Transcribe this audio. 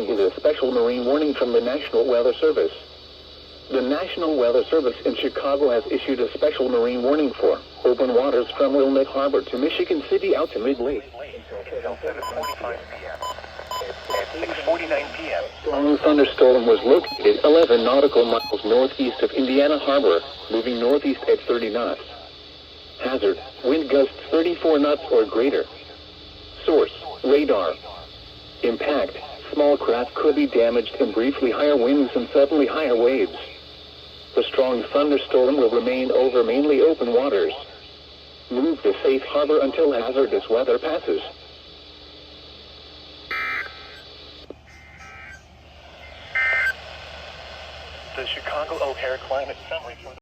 following is a special marine warning from the National Weather Service. The National Weather Service in Chicago has issued a special marine warning for open waters from Wilmette Harbor to Michigan City out to mid-lake. Until 7:45 p.m. At 6:49 p.m. Strong thunderstorm was located 11 nautical miles northeast of Indiana Harbor, moving northeast at 30 knots. Hazard, wind gusts 34 knots or greater. Source, radar. Impact, small craft could be damaged and briefly higher winds and suddenly higher waves. The strong thunderstorm will remain over mainly open waters. Move to safe harbor until hazardous weather passes. The Chicago O'Hare Climate Summary for